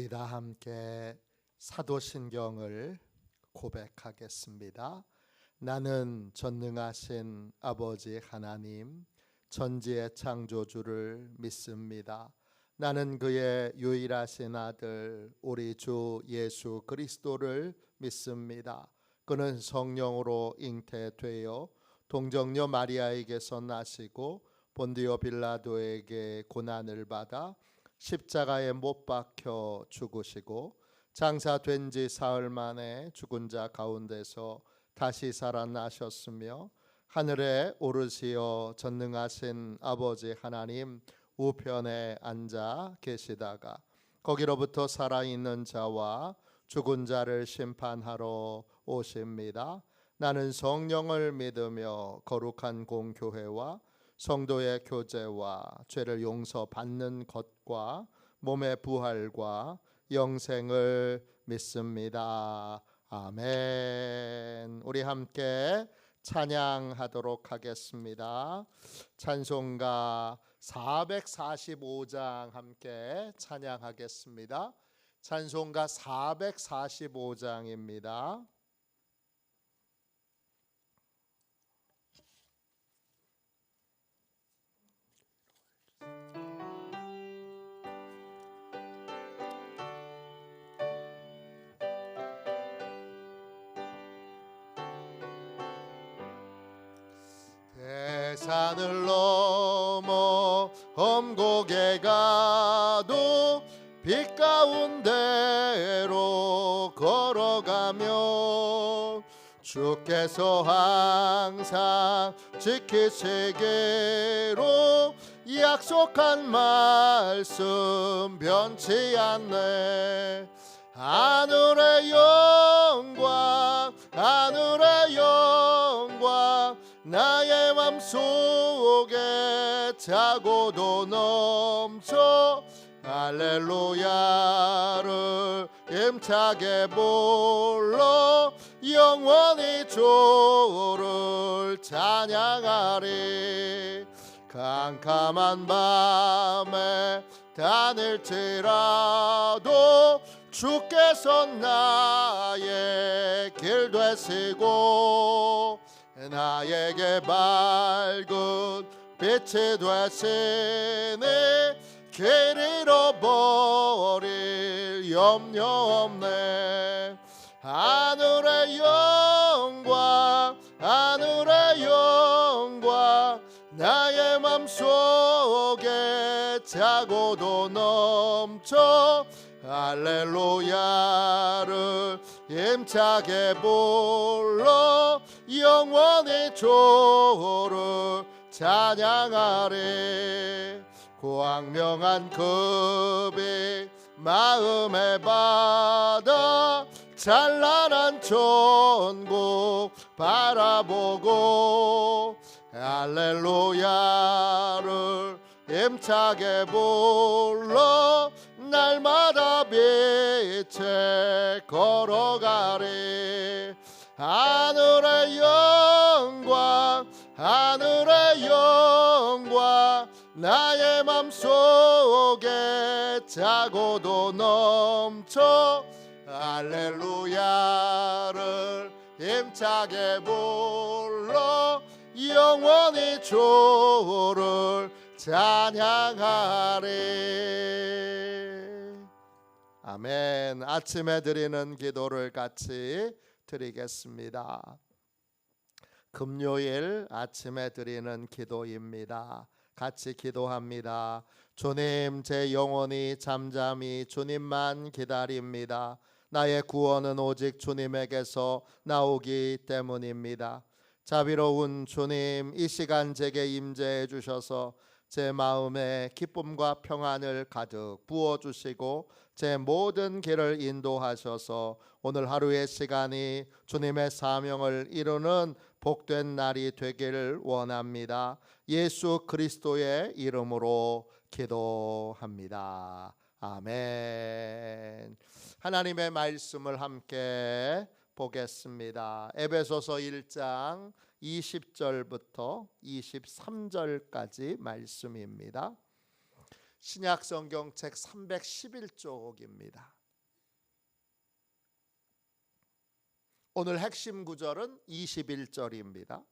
우리 다 함께 사도신경을 고백하겠습니다. 나는 전능하신 아버지 하나님, 천지의 창조주를 믿습니다. 나는 그의 유일하신 아들 우리 주 예수 그리스도를 믿습니다. 그는 성령으로 잉태되어 동정녀 마리아에게서 나시고 본디오 빌라도에게 고난을 받아 십자가에 못 박혀 죽으시고 장사된 지 사흘 만에 죽은 자 가운데서 다시 살아나셨으며 하늘에 오르시어 전능하신 아버지 하나님 우편에 앉아 계시다가 거기로부터 살아있는 자와 죽은 자를 심판하러 오십니다. 나는 성령을 믿으며 거룩한 공교회와 성도의 교제와 죄를 용서받는 것과 몸의 부활과 영생을 믿습니다. 아멘. 우리 함께 찬양하도록 하겠습니다. 찬송가 445장 함께 찬양하겠습니다. 찬송가 445장입니다. 대산을 넘어 험곡에 가도 빛 가운데로 걸어가며 주께서 항상 지키시기로 약속한 말씀 변치 않네. 하늘의 영광 하늘의 영광 나의 맘속에 차고도 넘쳐 할렐루야를 힘차게 불러 영원히 주를 찬양하리. 캄캄한 밤에 다닐지라도 주께서 나의 길 되시고 나에게 밝은 빛이 되시니 길 잃어버릴 염려 없네. 하늘의 영광 하늘의 영광 나의 맘속에 차고도 넘쳐 할렐루야를 힘차게 불러 영원히 주를 찬양하리. 광명한 그 빛 마음에 받아 찬란한 천국 바라보고 할렐루야를 힘차게 불러 날마다 빛에 걸어가리. 하늘의 영광 하늘의 영광 나의 맘속에 차고도 넘쳐 할렐루야를 힘차게 불러 영원히 주를 찬양하리. 아멘. 아침에 드리는 기도를 같이 드리겠습니다. 금요일 아침에 드리는 기도입니다. 같이 기도합니다. 주님, 제 영혼이 잠잠히 주님만 기다립니다. 나의 구원은 오직 주님에게서 나오기 때문입니다. 자비로운 주님, 이 시간 제게 임재해 주셔서 제 마음에 기쁨과 평안을 가득 부어주시고 제 모든 길을 인도하셔서 오늘 하루의 시간이 주님의 사명을 이루는 복된 날이 되기를 원합니다. 예수 그리스도의 이름으로 기도합니다. 아멘. 하나님의 말씀을 함께 보겠습니다. 에베소서 1장 20절부터 23절까지 말씀입니다. 신약 성경책 311쪽입니다. 오늘 핵심 구절은 21절입니다.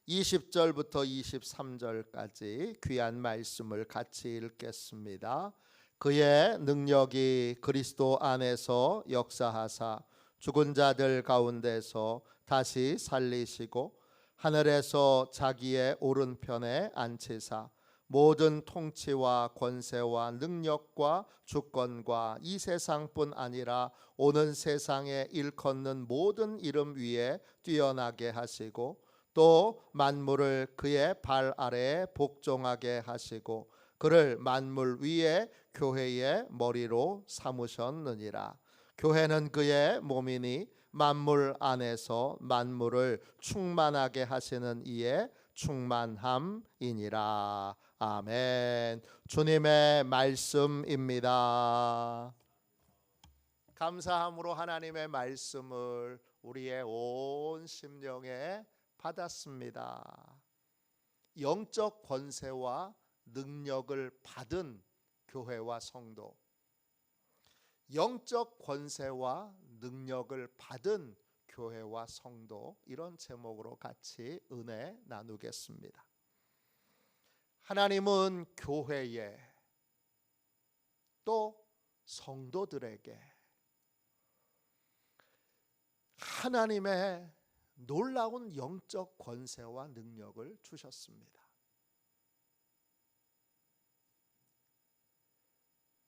20절부터 23절까지 귀한 말씀을 같이 읽겠습니다. 그의 능력이 그리스도 안에서 역사하사 죽은 자들 가운데서 다시 살리시고 하늘에서 자기의 오른편에 앉히사 모든 통치와 권세와 능력과 주권과 이 세상뿐 아니라 오는 세상에 일컫는 모든 이름 위에 뛰어나게 하시고 또 만물을 그의 발 아래에 복종하게 하시고 그를 만물 위에 교회의 머리로 삼으셨느니라. 교회는 그의 몸이니 만물 안에서 만물을 충만하게 하시는 이의 충만함이니라. 아멘. 주님의 말씀입니다. 감사함으로 하나님의 말씀을 우리의 온 심령에 받았습니다. 영적 권세와 능력을 받은 교회와 성도, 영적 권세와 능력을 받은 교회와 성도, 이런 제목으로 같이 은혜 나누겠습니다. 하나님은 교회에 또 성도들에게 하나님의 놀라운 영적 권세와 능력을 주셨습니다.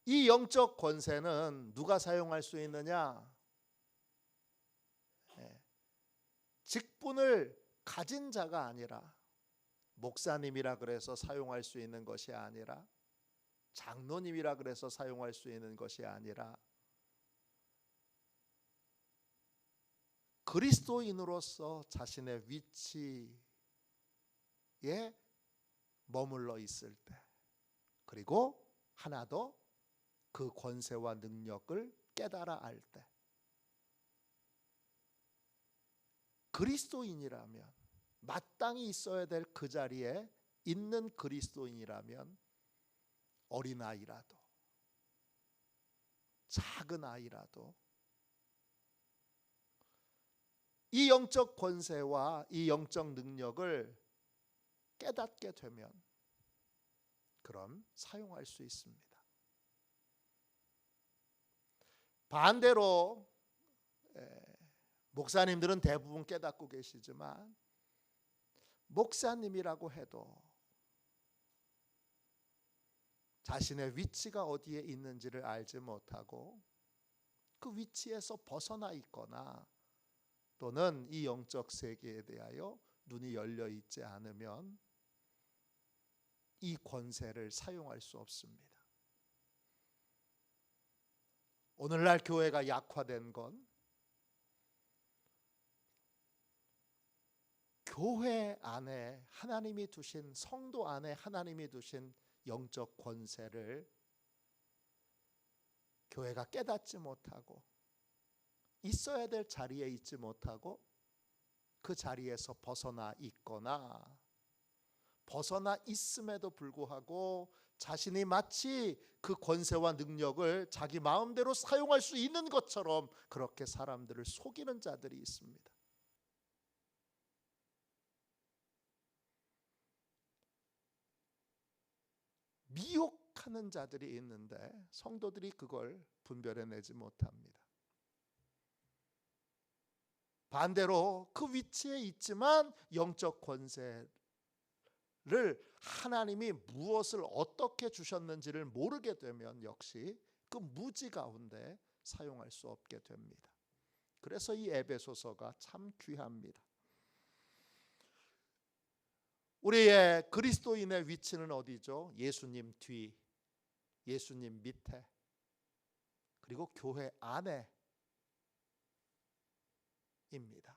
이 영적 권세는 누가 사용할 수 있느냐? 직분을 가진 자가 아니라, 목사님이라 그래서 사용할 수 있는 것이 아니라, 장로님이라 그래서 사용할 수 있는 것이 아니라, 그리스도인으로서 자신의 위치에 머물러 있을 때, 그리고 하나 더 그 권세와 능력을 깨달아 알 때, 그리스도인이라면, 마땅히 있어야 될 그 자리에 있는 그리스도인이라면, 어린아이라도 작은 아이라도 이 영적 권세와 이 영적 능력을 깨닫게 되면 그럼 사용할 수 있습니다. 반대로 목사님들은 대부분 깨닫고 계시지만, 목사님이라고 해도 자신의 위치가 어디에 있는지를 알지 못하고 그 위치에서 벗어나 있거나, 또는 이 영적 세계에 대하여 눈이 열려 있지 않으면 이 권세를 사용할 수 없습니다. 오늘날 교회가 약화된 건 교회 안에 하나님이 두신, 성도 안에 하나님이 두신 영적 권세를 교회가 깨닫지 못하고, 있어야 될 자리에 있지 못하고 그 자리에서 벗어나 있거나, 벗어나 있음에도 불구하고 자신이 마치 그 권세와 능력을 자기 마음대로 사용할 수 있는 것처럼 그렇게 사람들을 속이는 자들이 있습니다. 미혹하는 자들이 있는데 성도들이 그걸 분별해내지 못합니다. 반대로 그 위치에 있지만 영적 권세를 하나님이 무엇을 어떻게 주셨는지를 모르게 되면 역시 그 무지 가운데 사용할 수 없게 됩니다. 그래서 이 에베소서가 참 귀합니다. 우리의 그리스도인의 위치는 어디죠? 예수님 뒤, 예수님 밑에, 그리고 교회 안에 입니다.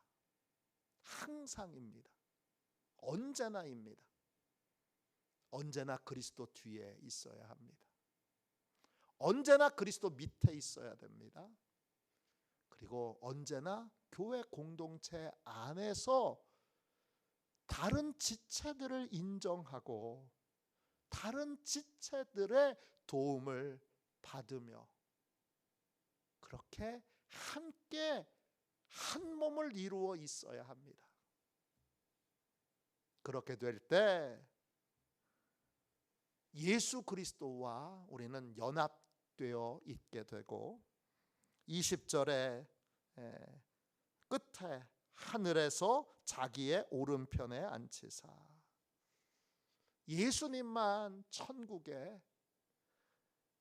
항상입니다. 언제나입니다. 언제나 그리스도 뒤에 있어야 합니다. 언제나 그리스도 밑에 있어야 됩니다. 그리고 언제나 교회 공동체 안에서 다른 지체들을 인정하고 다른 지체들의 도움을 받으며 그렇게 함께 한 몸을 이루어 있어야 합니다. 그렇게 될 때 예수 그리스도와 우리는 연합되어 있게 되고 20절에 끝에 하늘에서 자기의 오른편에 앉히사. 예수님만 천국에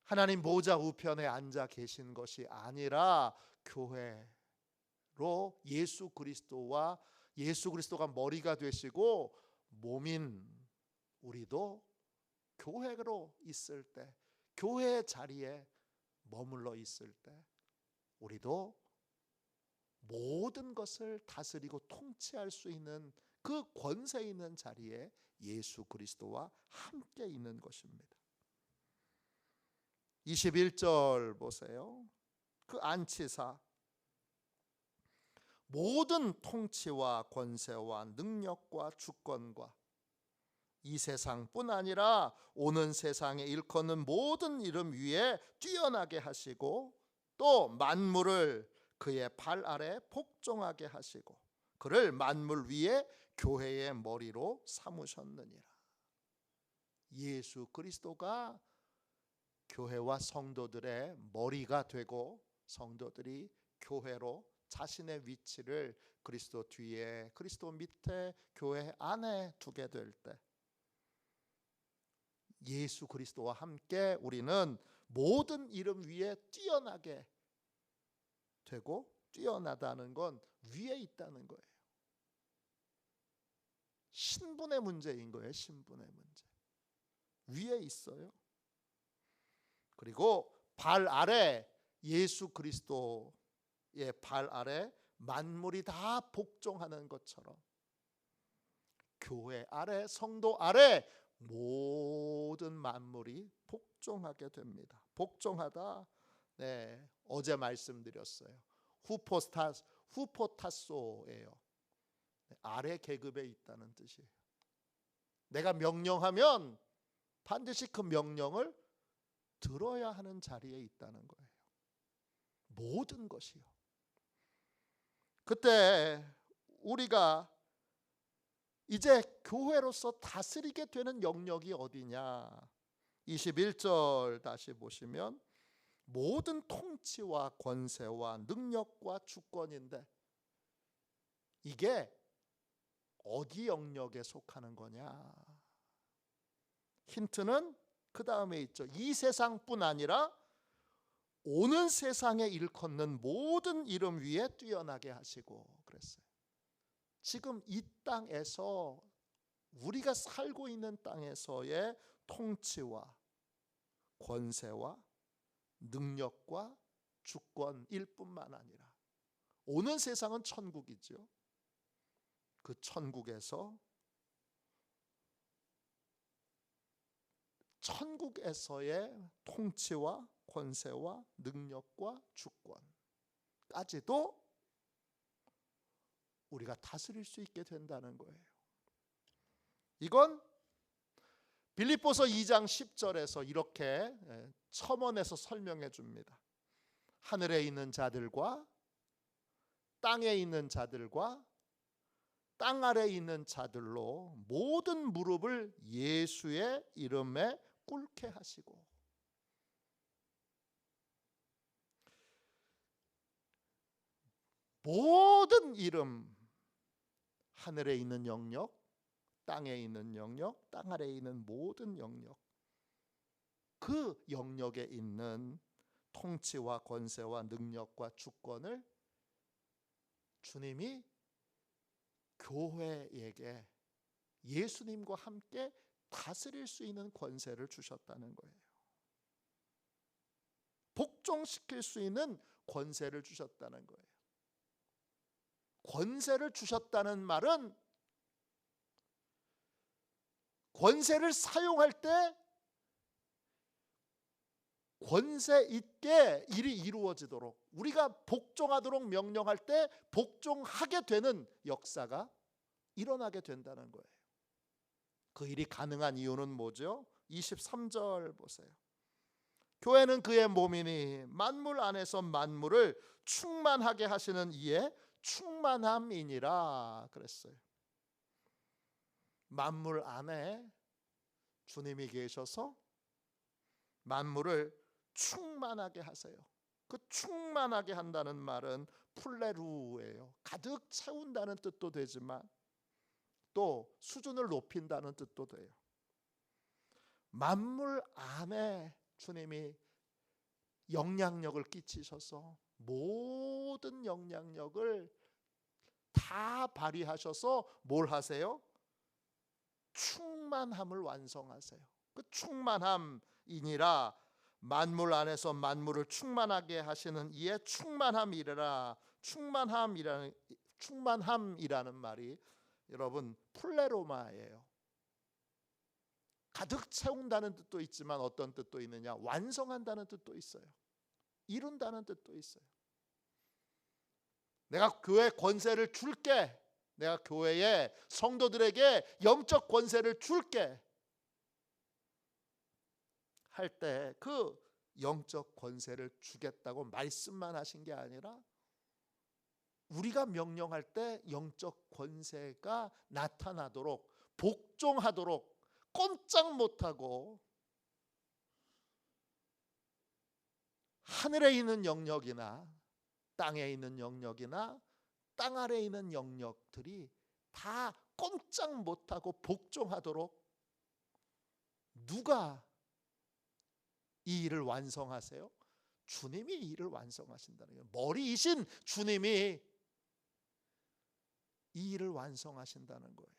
하나님 보좌 우편에 앉아 계신 것이 아니라 교회로 예수 그리스도와 예수 그리스도가 머리가 되시고 몸인 우리도 교회로 있을 때, 교회의 자리에 머물러 있을 때 우리도 모든 것을 다스리고 통치할 수 있는 그 권세 있는 자리에 예수 그리스도와 함께 있는 것입니다. 21절 보세요. 그 안치사 모든 통치와 권세와 능력과 주권과 이 세상뿐 아니라 오는 세상에 일컫는 모든 이름 위에 뛰어나게 하시고 또 만물을 그의 발 아래 복종하게 하시고 그를 만물 위에 교회의 머리로 삼으셨느니라. 예수 그리스도가 교회와 성도들의 머리가 되고 성도들이 교회로 자신의 위치를 그리스도 뒤에, 그리스도 밑에, 교회 안에 두게 될 때 예수 그리스도와 함께 우리는 모든 이름 위에 뛰어나게 되고, 뛰어나다는 건 위에 있다는 거예요. 신분의 문제인 거예요. 신분의 문제. 위에 있어요. 그리고 발 아래, 예수 그리스도의 발 아래 만물이 다 복종하는 것처럼 교회 아래, 성도 아래 모든 만물이 복종하게 됩니다. 복종하다. 네, 어제 말씀드렸어요. 후포타소예요. 아래 계급에 있다는 뜻이에요. 내가 명령하면 반드시 그 명령을 들어야 하는 자리에 있다는 거예요. 모든 것이요. 그때 우리가 이제 교회로서 다스리게 되는 영역이 어디냐? 21절 다시 보시면 모든 통치와 권세와 능력과 주권인데 이게 어디 영역에 속하는 거냐? 힌트는 그 다음에 있죠. 이 세상뿐 아니라 오는 세상에 일컫는 모든 이름 위에 뛰어나게 하시고 그랬어요. 지금 이 땅에서 우리가 살고 있는 땅에서의 통치와 권세와 능력과 주권일 뿐만 아니라 오는 세상은 천국이죠. 그 천국에서 천국에서의 통치와 권세와 능력과 주권까지도 우리가 다스릴 수 있게 된다는 거예요. 이건 빌립보서 2장 10절에서 이렇게 첨언해서 설명해 줍니다. 하늘에 있는 자들과 땅에 있는 자들과 땅 아래에 있는 자들로 모든 무릎을 예수의 이름에 꿇게 하시고 모든 이름, 하늘에 있는 영역, 땅에 있는 영역, 땅 아래에 있는 모든 영역, 그 영역에 있는 통치와 권세와 능력과 주권을 주님이 교회에게 예수님과 함께 다스릴 수 있는 권세를 주셨다는 거예요. 복종시킬 수 있는 권세를 주셨다는 거예요. 권세를 주셨다는 말은 권세를 사용할 때 권세 있게 일이 이루어지도록, 우리가 복종하도록 명령할 때 복종하게 되는 역사가 일어나게 된다는 거예요. 그 일이 가능한 이유는 뭐죠? 23절 보세요. 교회는 그의 몸이니 만물 안에서 만물을 충만하게 하시는 이의 충만함이니라 그랬어요. 만물 안에 주님이 계셔서 만물을 충만하게 하세요. 그 충만하게 한다는 말은 플레루예요. 가득 채운다는 뜻도 되지만 또 수준을 높인다는 뜻도 돼요. 만물 안에 주님이 영향력을 끼치셔서 모든 영향력을 다 발휘하셔서 뭘 하세요? 충만함을 완성하세요. 그 충만함이니라 만물 안에서 만물을 충만하게 하시는 이의 충만함이라. 충만함이라는 말이 여러분 플레로마예요. 가득 채운다는 뜻도 있지만 어떤 뜻도 있느냐? 완성한다는 뜻도 있어요. 이룬다는 뜻도 있어요. 내가 교회 권세를 줄게. 내가 교회에 성도들에게 영적 권세를 줄게 할 때 그 영적 권세를 주겠다고 말씀만 하신 게 아니라 우리가 명령할 때 영적 권세가 나타나도록 복종하도록 꼼짝 못하고 하늘에 있는 영역이나 땅에 있는 영역이나 땅 아래에 있는 영역들이 다 꼼짝 못하고 복종하도록 누가 이 일을 완성하세요? 주님이 이 일을 완성하신다는 거예요. 머리이신 주님이 이 일을 완성하신다는 거예요.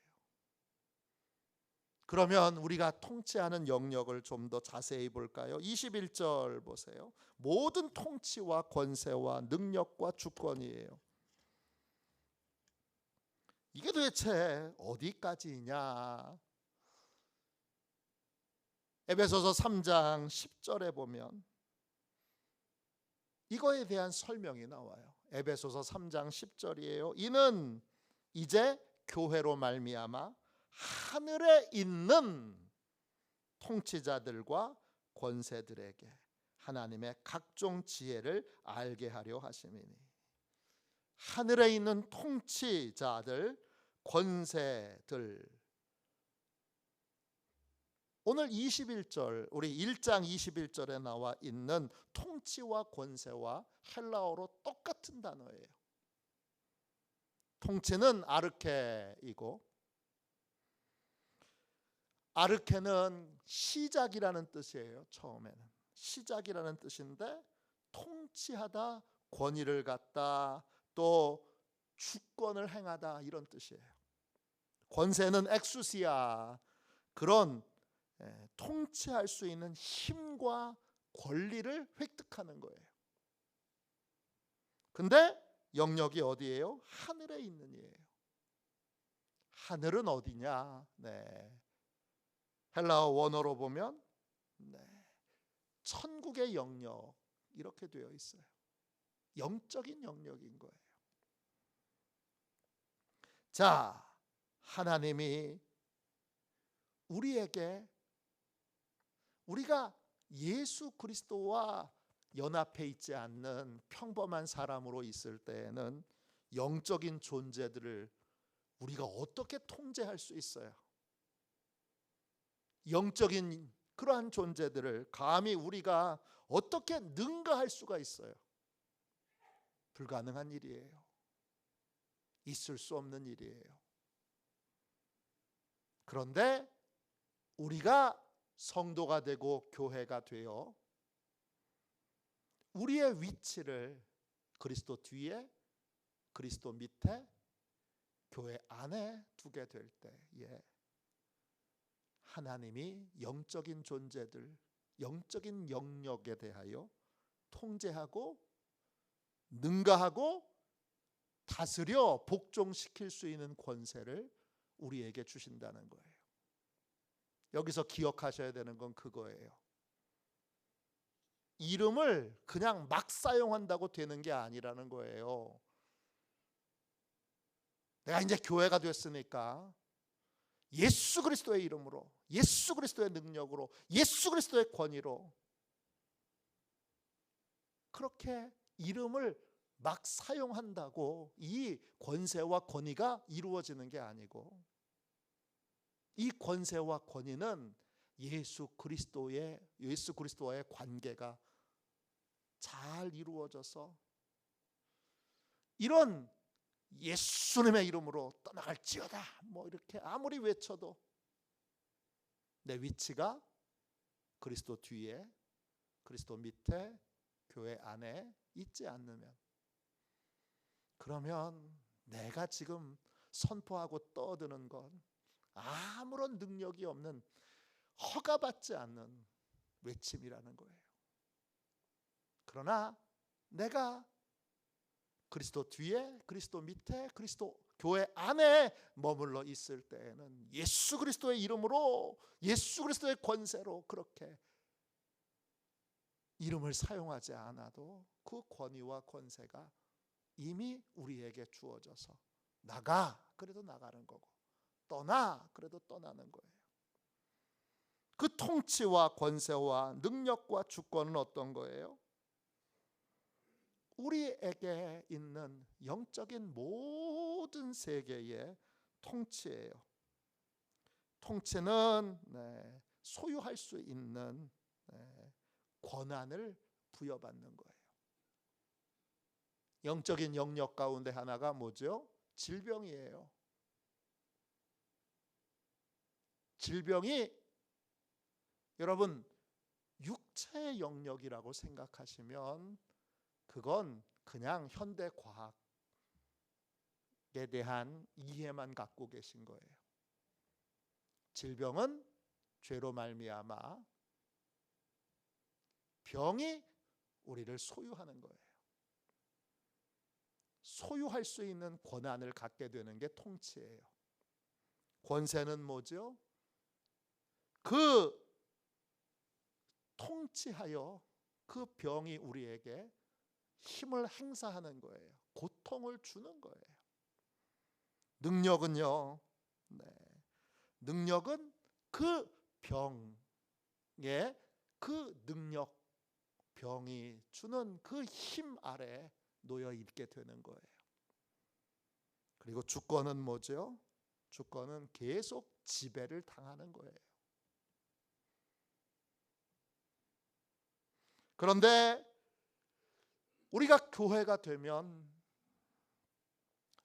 그러면 우리가 통치하는 영역을 좀 더 자세히 볼까요? 21절 보세요. 모든 통치와 권세와 능력과 주권이에요. 이게 도대체 어디까지냐? 에베소서 3장 10절에 보면 이거에 대한 설명이 나와요. 에베소서 3장 10절이에요. 이는 이제 교회로 말미암아 하늘에 있는 통치자들과 권세들에게 하나님의 각종 지혜를 알게 하려 하심이니. 하늘에 있는 통치자들, 권세들. 오늘 21절, 우리 1장 21절에 나와 있는 통치와 권세와 헬라어로 똑같은 단어예요. 통치는 아르케이고, 아르케는 시작이라는 뜻이에요. 처음에는 시작이라는 뜻인데 통치하다, 권위를 갖다, 또 주권을 행하다 이런 뜻이에요. 권세는 엑수시아, 그런 통치할 수 있는 힘과 권리를 획득하는 거예요. 근데 영역이 어디예요? 하늘에 있는 이에요. 하늘은 어디냐? 네. 헬라어 원어로 보면 천국의 영역 이렇게 되어 있어요. 영적인 영역인 거예요. 자, 하나님이 우리에게 우리가 예수 그리스도와 연합해 있지 않는 평범한 사람으로 있을 때에는 영적인 존재들을 우리가 어떻게 통제할 수 있어요? 영적인 그러한 존재들을 감히 우리가 어떻게 능가할 수가 있어요? 불가능한 일이에요. 있을 수 없는 일이에요. 그런데 우리가 성도가 되고 교회가 되어 우리의 위치를 그리스도 뒤에, 그리스도 밑에, 교회 안에 두게 될 때에 하나님이 영적인 존재들, 영적인 영역에 대하여 통제하고 능가하고 다스려 복종시킬 수 있는 권세를 우리에게 주신다는 거예요. 여기서 기억하셔야 되는 건 그거예요. 이름을 그냥 막 사용한다고 되는 게 아니라는 거예요. 내가 이제 교회가 됐으니까 예수 그리스도의 이름으로, 예수 그리스도의 능력으로, 예수 그리스도의 권위로 그렇게 이름을 막 사용한다고 이 권세와 권위가 이루어지는 게 아니고, 이 권세와 권위는 예수 그리스도와의 관계가 잘 이루어져서 이런 예수님의 이름으로 떠나갈지어다 뭐 이렇게 아무리 외쳐도 내 위치가 그리스도 뒤에, 그리스도 밑에, 교회 안에 있지 않으면, 그러면 내가 지금 선포하고 떠드는 건 아무런 능력이 없는 허가받지 않는 외침이라는 거예요. 그러나 내가 그리스도 뒤에, 그리스도 밑에, 그리스도 교회 안에 머물러 있을 때에는 예수 그리스도의 이름으로, 예수 그리스도의 권세로 그렇게 이름을 사용하지 않아도 그 권위와 권세가 이미 우리에게 주어져서 나가 그래도 나가는 거고, 떠나 그래도 떠나는 거예요. 그 통치와 권세와 능력과 주권은 어떤 거예요? 우리에게 있는 영적인 모든 세계의 통치예요. 통치는 소유할 수 있는 권한을 부여받는 거예요. 영적인 영역 가운데 하나가 뭐죠? 질병이에요. 질병이 여러분 육체의 영역이라고 생각하시면 그건 그냥 현대 과학에 대한 이해만 갖고 계신 거예요. 질병은 죄로 말미암아 병이 우리를 소유하는 거예요. 소유할 수 있는 권한을 갖게 되는 게 통치예요. 권세는 뭐죠? 그 통치하여 그 병이 우리에게 힘을 행사하는 거예요. 고통을 주는 거예요. 능력은요, 능력은 그 병의 그 능력, 병이 주는 그 힘 아래 놓여 있게 되는 거예요. 그리고 주권은 뭐죠? 주권은 계속 지배를 당하는 거예요. 그런데 우리가 교회가 되면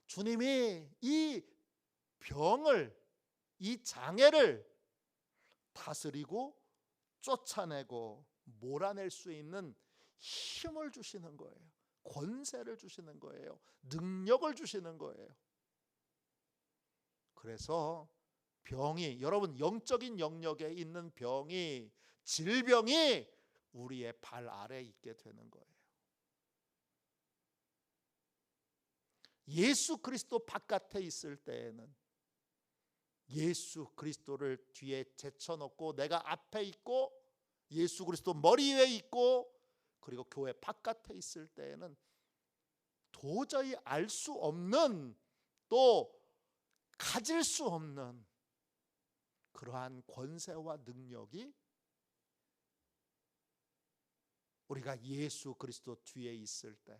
주님이 이 병을, 이 장애를 다스리고 쫓아내고 몰아낼 수 있는 힘을 주시는 거예요. 권세를 주시는 거예요. 능력을 주시는 거예요. 그래서 병이, 여러분 영적인 영역에 있는 병이, 질병이 우리의 발 아래 있게 되는 거예요. 예수 그리스도 바깥에 있을 때에는 예수 그리스도를 뒤에 제쳐놓고 내가 앞에 있고 예수 그리스도 머리 위에 있고, 그리고 교회 바깥에 있을 때에는 도저히 알 수 없는, 또 가질 수 없는 그러한 권세와 능력이 우리가 예수 그리스도 뒤에 있을 때,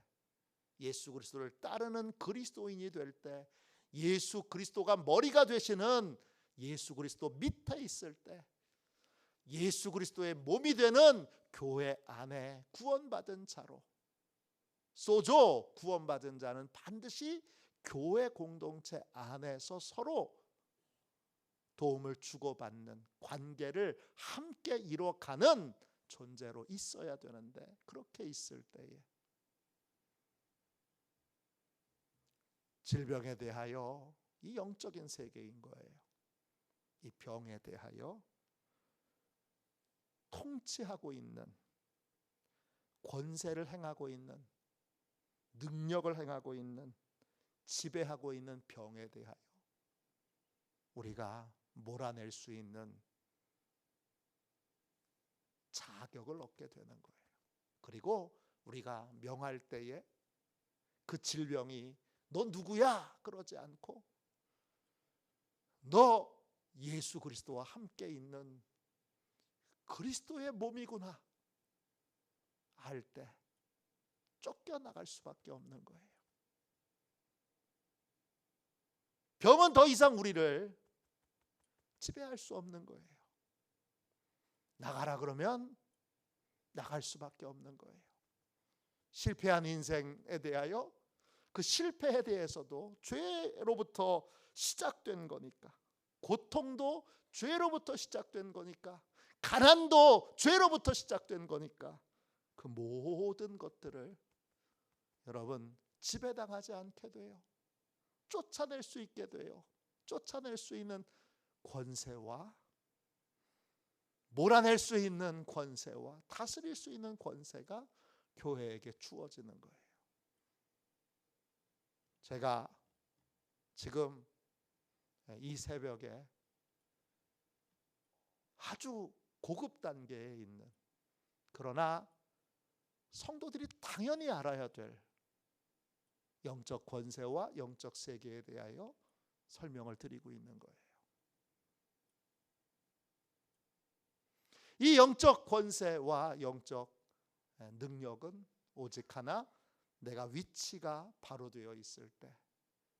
예수 그리스도를 따르는 그리스도인이 될 때, 예수 그리스도가 머리가 되시는 예수 그리스도 밑에 있을 때, 예수 그리스도의 몸이 되는 교회 안에 구원받은 자로, 소조 구원받은 자는 반드시 교회 공동체 안에서 서로 도움을 주고받는 관계를 함께 이뤄가는 존재로 있어야 되는데, 그렇게 있을 때에 질병에 대하여, 이 영적인 세계인 거예요. 이 병에 대하여 통치하고 있는, 권세를 행하고 있는, 능력을 행하고 있는, 지배하고 있는 병에 대하여 우리가 몰아낼 수 있는 자격을 얻게 되는 거예요. 그리고 우리가 명할 때에 그 질병이 너 누구야? 그러지 않고 너 예수 그리스도와 함께 있는 그리스도의 몸이구나 알 때 쫓겨나갈 수밖에 없는 거예요. 병은 더 이상 우리를 지배할 수 없는 거예요. 나가라 그러면 나갈 수밖에 없는 거예요. 실패한 인생에 대하여 그 실패에 대해서도 죄로부터 시작된 거니까, 고통도 죄로부터 시작된 거니까, 가난도 죄로부터 시작된 거니까 그 모든 것들을 여러분 지배당하지 않게 돼요. 쫓아낼 수 있게 돼요. 쫓아낼 수 있는 권세와 몰아낼 수 있는 권세와 다스릴 수 있는 권세가 교회에게 주어지는 거예요. 제가 지금 이 새벽에 아주 고급 단계에 있는, 그러나 성도들이 당연히 알아야 될 영적 권세와 영적 세계에 대하여 설명을 드리고 있는 거예요. 이 영적 권세와 영적 능력은 오직 하나, 내가 위치가 바로 되어 있을 때,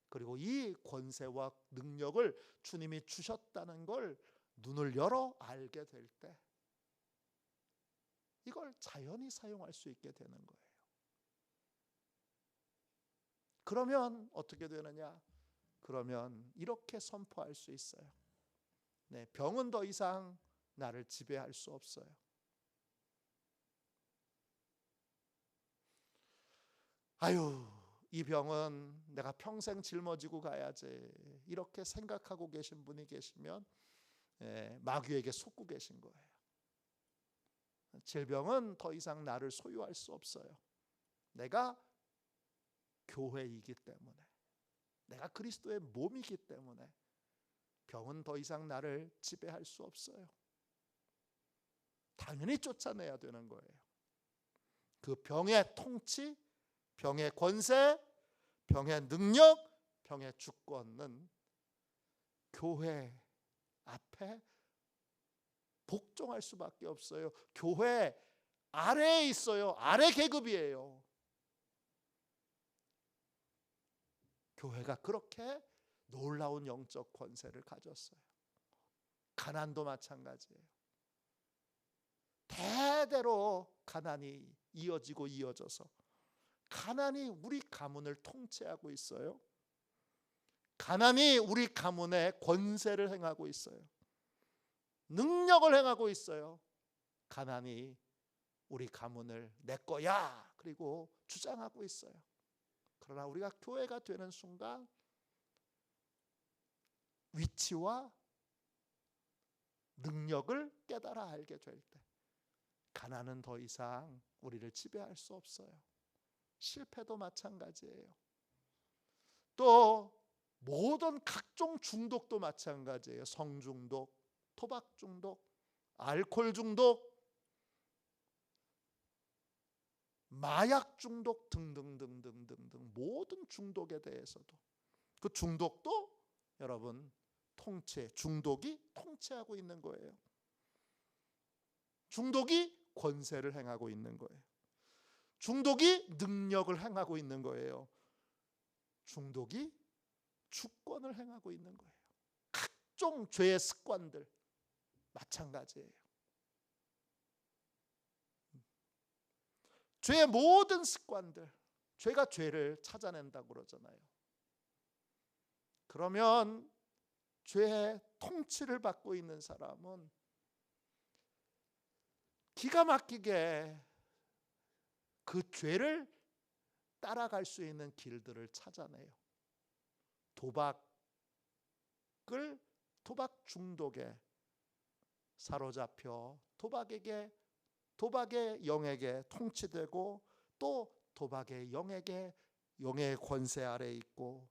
그리고 이 권세와 능력을 주님이 주셨다는 걸 눈을 열어 알게 될 때, 이걸 자연히 사용할 수 있게 되는 거예요. 그러면 어떻게 되느냐? 그러면 이렇게 선포할 수 있어요. 네, 병은 더 이상 나를 지배할 수 없어요. 아유, 이 병은 내가 평생 짊어지고 가야지, 이렇게 생각하고 계신 분이 계시면 마귀에게 속고 계신 거예요. 질병은 더 이상 나를 소유할 수 없어요. 내가 교회이기 때문에, 내가 그리스도의 몸이기 때문에 병은 더 이상 나를 지배할 수 없어요. 당연히 쫓아내야 되는 거예요. 그 병의 통치, 병의 권세, 병의 능력, 병의 주권은 교회 앞에 복종할 수밖에 없어요. 교회 아래에 있어요. 아래 계급이에요. 교회가 그렇게 놀라운 영적 권세를 가졌어요. 가난도 마찬가지예요. 대대로 가난이 이어지고 이어져서 가난이 우리 가문을 통치하고 있어요. 가난이 우리 가문의 권세를 행하고 있어요. 능력을 행하고 있어요. 가난이 우리 가문을 내 거야 그리고 주장하고 있어요. 그러나 우리가 교회가 되는 순간 위치와 능력을 깨달아 알게 될 때, 가난은 더 이상 우리를 지배할 수 없어요. 실패도 마찬가지예요. 또 모든 각종 중독도 마찬가지예요. 성중독, 토박 중독, 알코올 중독, 마약 중독 등등등등등등 모든 중독에 대해서도, 그 중독도 여러분 중독이 통치하고 있는 거예요. 중독이 권세를 행하고 있는 거예요. 중독이 능력을 행하고 있는 거예요. 중독이 주권을 행하고 있는 거예요. 각종 죄의 습관들 마찬가지예요. 죄의 모든 습관들, 죄가 죄를 찾아낸다고 그러잖아요. 그러면 죄의 통치를 받고 있는 사람은 기가 막히게 그 죄를 따라갈 수 있는 길들을 찾아내요. 도박 중독에 사로잡혀 도박의 영에게 통치되고, 또 도박의 영의 권세 아래 있고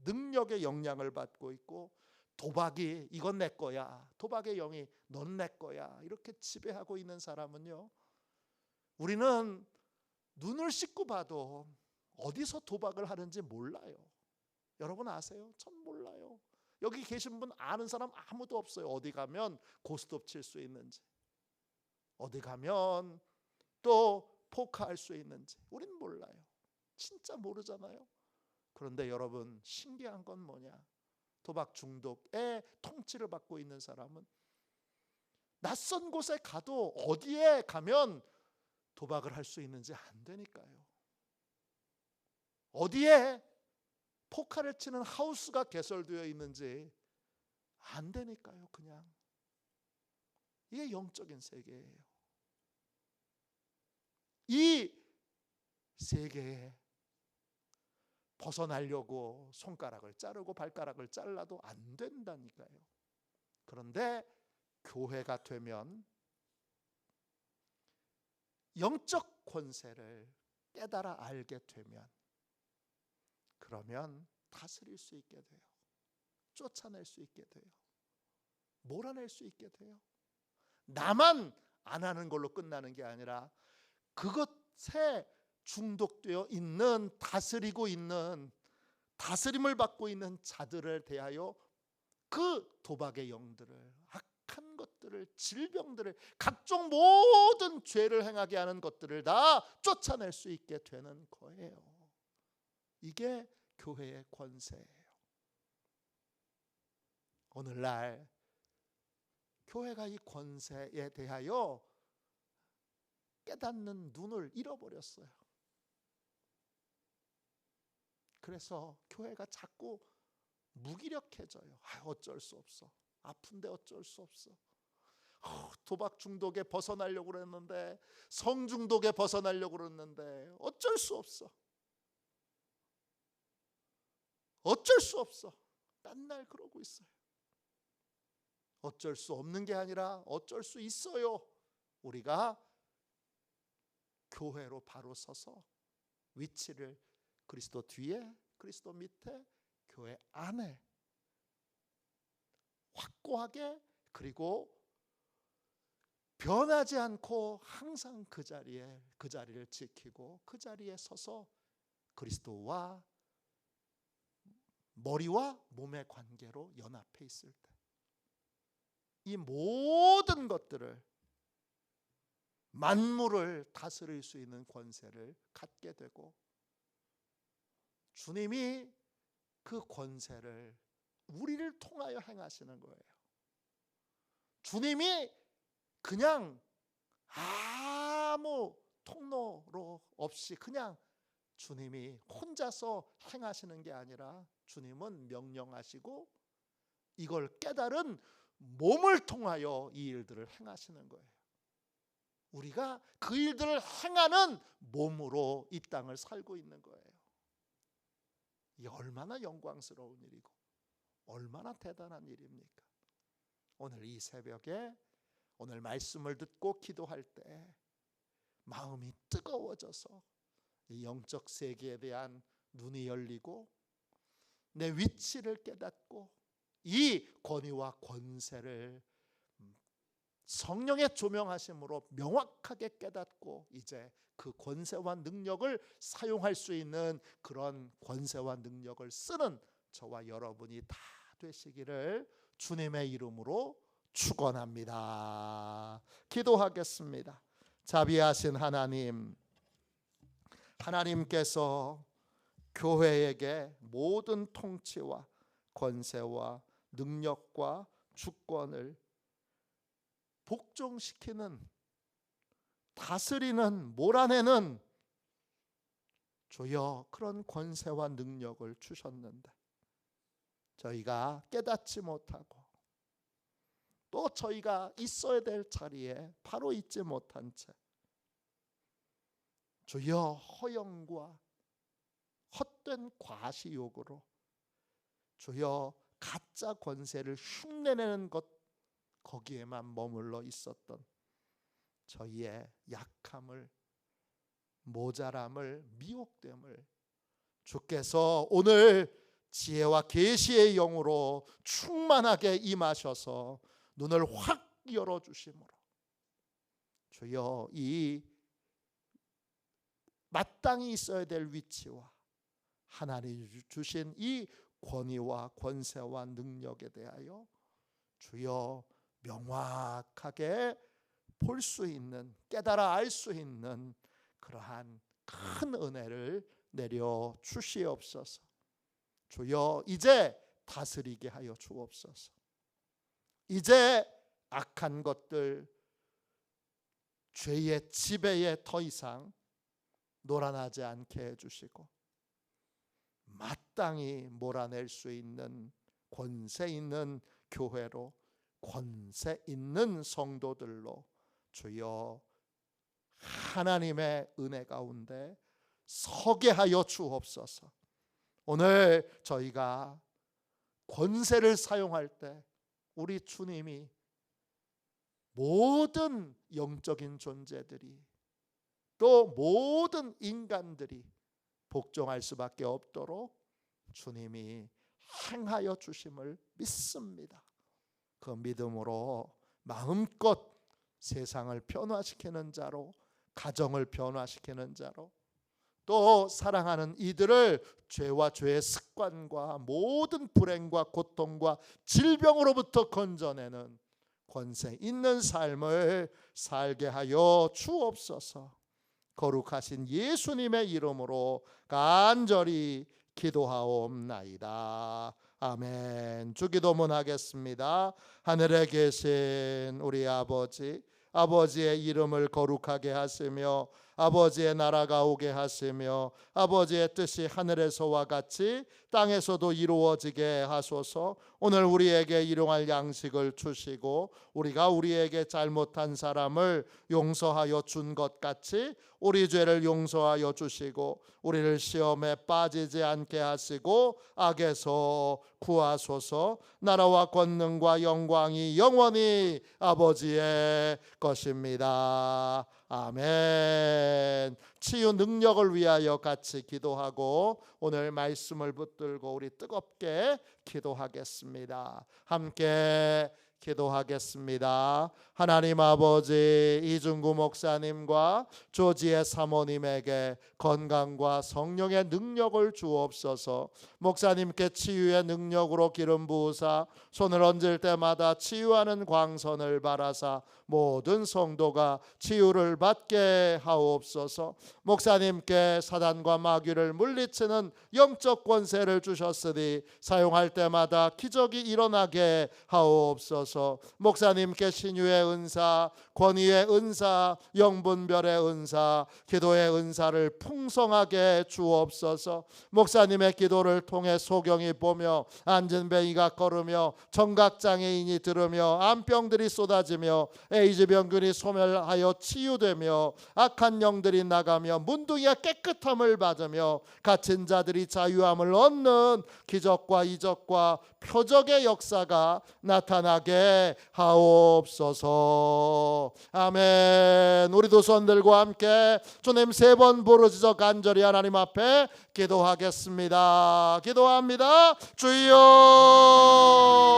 능력의 영향을 받고 있고, 도박이 이건 내 거야, 도박의 영이 넌 내 거야 이렇게 지배하고 있는 사람은요, 우리는 눈을 씻고 봐도 어디서 도박을 하는지 몰라요. 여러분 아세요? 전 몰라요. 여기 계신 분 아는 사람 아무도 없어요. 어디 가면 고스톱 칠 수 있는지, 어디 가면 또 포커할 수 있는지 우린 몰라요. 진짜 모르잖아요. 그런데 여러분, 신기한 건 뭐냐? 도박 중독의 통치를 받고 있는 사람은 낯선 곳에 가도 어디에 가면 도박을 할 수 있는지 안 되니까요. 어디에 포카를 치는 하우스가 개설되어 있는지 안 되니까요. 그냥 이게 영적인 세계예요. 이 세계에 벗어나려고 손가락을 자르고 발가락을 잘라도 안 된다니까요. 그런데 교회가 되면 영적 권세를 깨달아 알게 되면, 그러면 다스릴 수 있게 돼요. 쫓아낼 수 있게 돼요. 몰아낼 수 있게 돼요. 나만 안 하는 걸로 끝나는 게 아니라 그것에 중독되어 있는, 다스리고 있는, 다스림을 받고 있는 자들을 대하여 그 도박의 영들을, 악한 것들을, 질병들을, 각종 모든 죄를 행하게 하는 것들을 다 쫓아낼 수 있게 되는 거예요. 이게 교회의 권세예요. 오늘날 교회가 이 권세에 대하여 깨닫는 눈을 잃어버렸어요. 그래서 교회가 자꾸 무기력해져요. 어쩔 수 없어. 아픈데 어쩔 수 없어. 도박 중독에 벗어나려고 그랬는데, 성 중독에 벗어나려고 그랬는데 어쩔 수 없어. 어쩔 수 없어. 맨날 그러고 있어요. 어쩔 수 없는 게 아니라 어쩔 수 있어요. 우리가 교회로 바로 서서 위치를 그리스도 뒤에, 그리스도 밑에, 교회 안에 확고하게, 그리고 변하지 않고 항상 그 자리를 지키고 그 자리에 서서 그리스도와 머리와 몸의 관계로 연합해 있을 때, 이 모든 것들을, 만물을 다스릴 수 있는 권세를 갖게 되고, 주님이 그 권세를 우리를 통하여 행하시는 거예요. 주님이 그냥 아무 통로로 없이 그냥 주님이 혼자서 행하시는 게 아니라, 주님은 명령하시고 이걸 깨달은 몸을 통하여 이 일들을 행하시는 거예요. 우리가 그 일들을 행하는 몸으로 이 땅을 살고 있는 거예요. 이게 얼마나 영광스러운 일이고 얼마나 대단한 일입니까? 오늘 이 새벽에, 오늘 말씀을 듣고 기도할 때 마음이 뜨거워져서 이 영적 세계에 대한 눈이 열리고 내 위치를 깨닫고 이 권위와 권세를 성령의 조명하심으로 명확하게 깨닫고 이제 그 권세와 능력을 사용할 수 있는 그런 권세와 능력을 쓰는 저와 여러분이 다 되시기를 주님의 이름으로 축원합니다. 기도하겠습니다. 자비하신 하나님, 하나님께서 교회에게 모든 통치와 권세와 능력과 주권을 복종시키는, 다스리는, 몰아내는 주여 그런 권세와 능력을 주셨는데 저희가 깨닫지 못하고 또 저희가 있어야 될 자리에 바로 있지 못한 채 주여 허영과 헛된 과시욕으로 주여 가짜 권세를 흉내내는 것, 거기에만 머물러 있었던 저희의 약함을, 모자람을, 미혹됨을 주께서 오늘 지혜와 계시의 영으로 충만하게 임하셔서 눈을 확 열어주심으로 주여 이 마땅히 있어야 될 위치와 하나님이 주신 이 권위와 권세와 능력에 대하여 주여 명확하게 볼 수 있는, 깨달아 알 수 있는 그러한 큰 은혜를 내려 주시옵소서. 주여 이제 다스리게 하여 주옵소서. 이제 악한 것들, 죄의 지배에 더 이상 놀아나지 않게 해주시고 마땅히 몰아낼 수 있는 권세 있는 교회로, 권세 있는 성도들로 주여 하나님의 은혜 가운데 서게 하여 주옵소서. 오늘 저희가 권세를 사용할 때 우리 주님이 모든 영적인 존재들이 또 모든 인간들이 복종할 수밖에 없도록 주님이 행하여 주심을 믿습니다. 그 믿음으로 마음껏 세상을 변화시키는 자로, 가정을 변화시키는 자로, 또 사랑하는 이들을 죄와 죄의 습관과 모든 불행과 고통과 질병으로부터 건져내는 권세 있는 삶을 살게 하여 주옵소서. 거룩하신 예수님의 이름으로 간절히 기도하옵나이다. 아멘. 주기도문 하겠습니다. 하늘에 계신 우리 아버지, 아버지의 이름을 거룩하게 하시며 아버지의 나라가 오게 하시며 아버지의 뜻이 하늘에서와 같이 땅에서도 이루어지게 하소서. 오늘 우리에게 일용할 양식을 주시고 우리가 우리에게 잘못한 사람을 용서하여 준 것 같이 우리 죄를 용서하여 주시고 우리를 시험에 빠지지 않게 하시고 악에서 구하소서. 나라와 권능과 영광이 영원히 아버지의 것입니다. 아멘. 치유 능력을 위하여 같이 기도하고 오늘 말씀을 붙들고 우리 뜨겁게 기도하겠습니다. 함께 기도하겠습니다. 하나님 아버지, 이중구 목사님과 조지의 사모님에게 건강과 성령의 능력을 주옵소서. 목사님께 치유의 능력으로 기름 부으사 손을 얹을 때마다 치유하는 광선을 바라사 모든 성도가 치유를 받게 하옵소서. 목사님께 사단과 마귀를 물리치는 영적 권세를 주셨으니 사용할 때마다 기적이 일어나게 하옵소서. 목사님께 신유의 은사, 권위의 은사, 영분별의 은사, 기도의 은사를 풍성하게 주옵소서. 목사님의 기도를 통해 소경이 보며 안진뱅이가 걸으며 청각장애인이 들으며 암병들이 쏟아지며 에이즈 병균이 소멸하여 치유되며 악한 영들이 나가며 문둥이가 깨끗함을 받으며 갇힌 자들이 자유함을 얻는 기적과 이적과 표적의 역사가 나타나게 하옵소서. 아멘. 우리도 손들고 함께 주님 3번 부르짖어 간절히 하나님 앞에 기도하겠습니다. 기도합니다. 주여